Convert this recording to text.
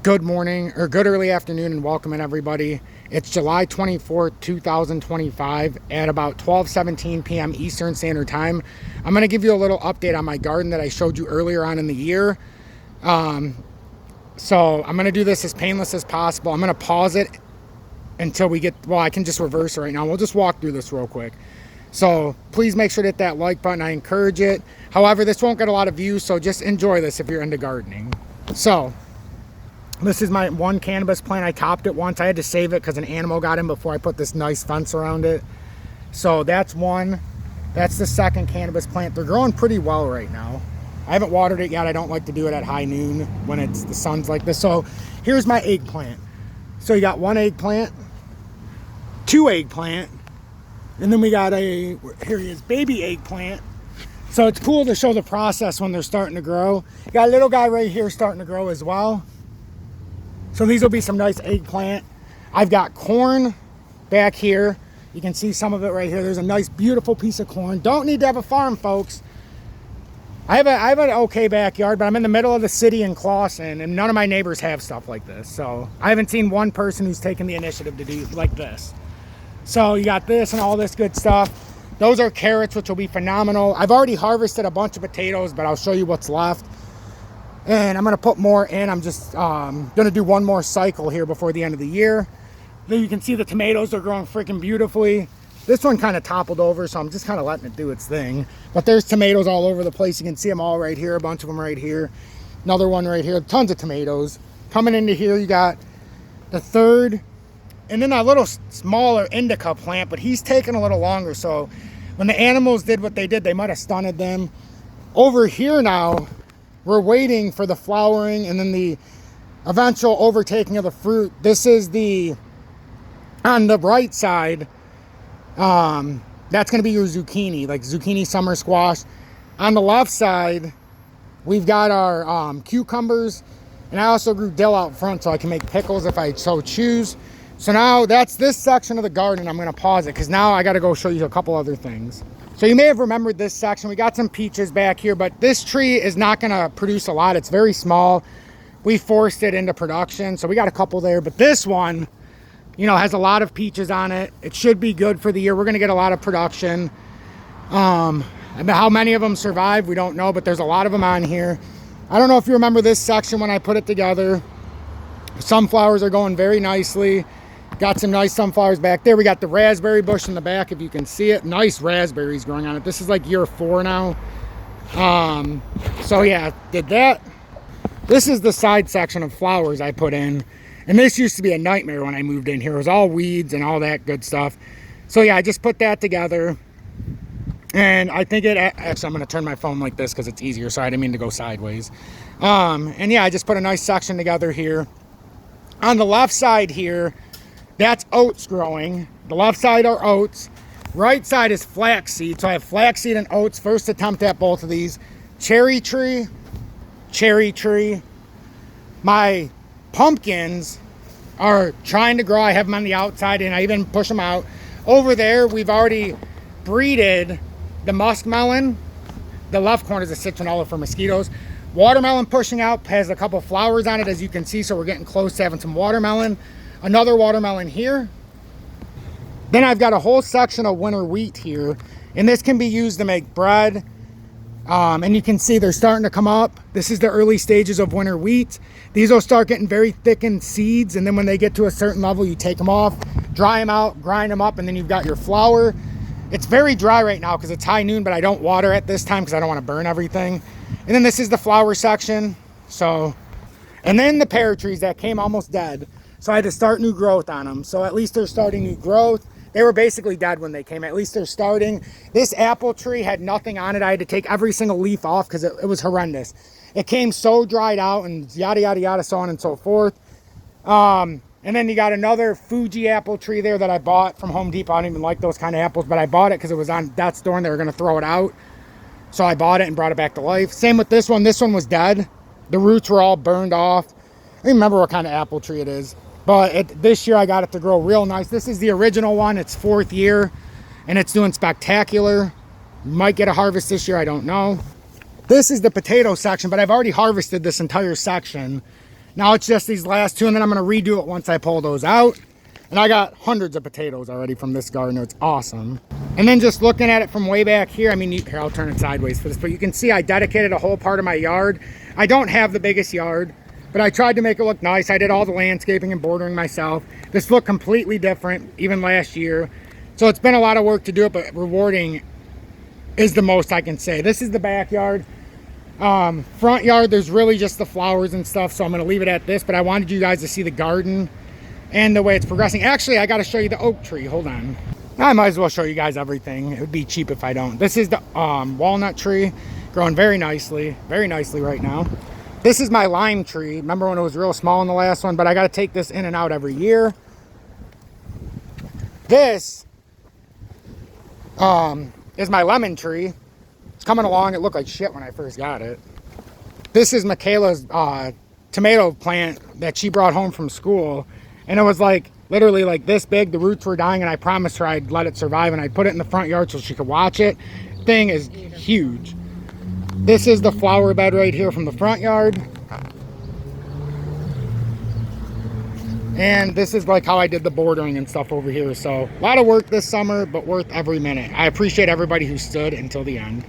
Good morning or good early afternoon and welcome in everybody. It's July 24th, 2025 at about 12:17 p.m. Eastern Standard Time. I'm going to give you a little update on my garden that I showed you earlier on in the year. So I'm going to do this as painless as possible. I'm going to pause it until we get, well, I can just reverse it right now. We'll just walk through this real quick. So please make sure to hit that like button. I encourage it. However, this won't get a lot of views, so just enjoy this if you're into gardening. So this is my one cannabis plant. I topped it once. I had to save it because an animal got in before I put this nice fence around it. So that's one. That's the second cannabis plant. They're growing pretty well right now. I haven't watered it yet. I don't like to do it at high noon when the sun's like this. So here's my eggplant. So you got one eggplant, two eggplant, and then we got here he is, baby eggplant. So it's cool to show the process when they're starting to grow. You got a little guy right here starting to grow as well. So these will be some nice eggplant. I've got corn back here. You can see some of it right here. There's a nice, beautiful piece of corn. Don't need to have a farm, folks. I have an okay backyard, but I'm in the middle of the city in Clawson, and none of my neighbors have stuff like this. So I haven't seen one person who's taken the initiative to do like this. So you got this and all this good stuff. Those are carrots, which will be phenomenal. I've already harvested a bunch of potatoes, but I'll show you what's left. And I'm going to put more in. I'm just going to do one more cycle here before the end of the year. Then you can see the tomatoes are growing freaking beautifully. This one kind of toppled over, so I'm just kind of letting it do its thing. But there's tomatoes all over the place. You can see them all right here, a bunch of them right here. Another one right here, tons of tomatoes. Coming into here, you got the third, and then a little smaller indica plant, but he's taking a little longer. So when the animals did what they did, they might have stunted them. Over here now, we're waiting for the flowering and then the eventual overtaking of the fruit. This is on the right side, that's going to be your zucchini, like zucchini summer squash. On the left side, we've got our cucumbers, and I also grew dill out front so I can make pickles if I so choose. So now that's this section of the garden. I'm going to pause it because now I got to go show you a couple other things. So you may have remembered this section. We got some peaches back here, but this tree is not going to produce a lot. It's very small. We forced it into production, so we got a couple there. But this one, you know, has a lot of peaches on it. It should be good for the year. We're going to get a lot of production. How many of them survive, we don't know, but there's a lot of them on here. I don't know if you remember this section when I put it together. Sunflowers are going very nicely. Got some nice sunflowers back there. We got the raspberry bush in the back, if you can see it. Nice raspberries growing on it. This is like year 4 now. So yeah, did that. This is the side section of flowers I put in. And this used to be a nightmare when I moved in here. It was all weeds and all that good stuff. So yeah, I just put that together. And I think actually I'm going to turn my phone like this because it's easier. So I didn't mean to go sideways. And yeah, I just put a nice section together here. On the left side here, that's oats growing. The left side are oats. Right side is flaxseed. So I have flaxseed and oats. First attempt at both of these. Cherry tree. My pumpkins are trying to grow. I have them on the outside and I even push them out. Over there, we've already breeded the muskmelon. The left corner is a citronella for mosquitoes. Watermelon pushing out, has a couple flowers on it, as you can see, so we're getting close to having some watermelon. Another watermelon here. Then I've got a whole section of winter wheat here, and this can be used to make bread. And you can see they're starting to come up. This is the early stages of winter wheat. These will start getting very thickened seeds, and then when they get to a certain level, you take them off, dry them out, grind them up, and then you've got your flour. It's very dry right now because it's high noon, but I don't water at this time because I don't want to burn everything. And then this is the flower section. So, and then the pear trees that came almost dead. So I had to start new growth on them. So at least they're starting new growth. They were basically dead when they came. At least they're starting. This apple tree had nothing on it. I had to take every single leaf off because it was horrendous. It came so dried out and yada, yada, yada, so on and so forth. And then you got another Fuji apple tree there that I bought from Home Depot. I don't even like those kind of apples, but I bought it because it was on death's door and they were going to throw it out. So I bought it and brought it back to life. Same with this one. This one was dead. The roots were all burned off. I don't remember what kind of apple tree it is. But this year I got it to grow real nice. This is the original one. It's 4th year and it's doing spectacular. Might get a harvest this year, I don't know. This is the potato section, but I've already harvested this entire section. Now it's just these last two, and then I'm going to redo it once I pull those out. And I got hundreds of potatoes already from this garden. It's awesome. And then just looking at it from way back here, I mean, here, I'll turn it sideways for this, but you can see I dedicated a whole part of my yard. I don't have the biggest yard, but I tried to make it look nice. I did all the landscaping and bordering myself. This looked completely different, even last year. So it's been a lot of work to do it, but rewarding is the most I can say. This is the backyard. Front yard, there's really just the flowers and stuff, so I'm going to leave it at this, but I wanted you guys to see the garden and the way it's progressing. Actually, I got to show you the oak tree. Hold on. I might as well show you guys everything. It would be cheap if I don't. This is the walnut tree, growing very nicely right now. This is my lime tree. Remember when it was real small in the last one, but I got to take this in and out every year. This is my lemon tree. It's coming along. It looked like shit when I first got it. This is Michaela's tomato plant that she brought home from school. And it was like literally like this big. The roots were dying, and I promised her I'd let it survive, and I'd put it in the front yard so she could watch it. Thing is huge. This is the flower bed right here from the front yard. And this is like how I did the bordering and stuff over here. So a lot of work this summer, but worth every minute. I appreciate everybody who stood until the end.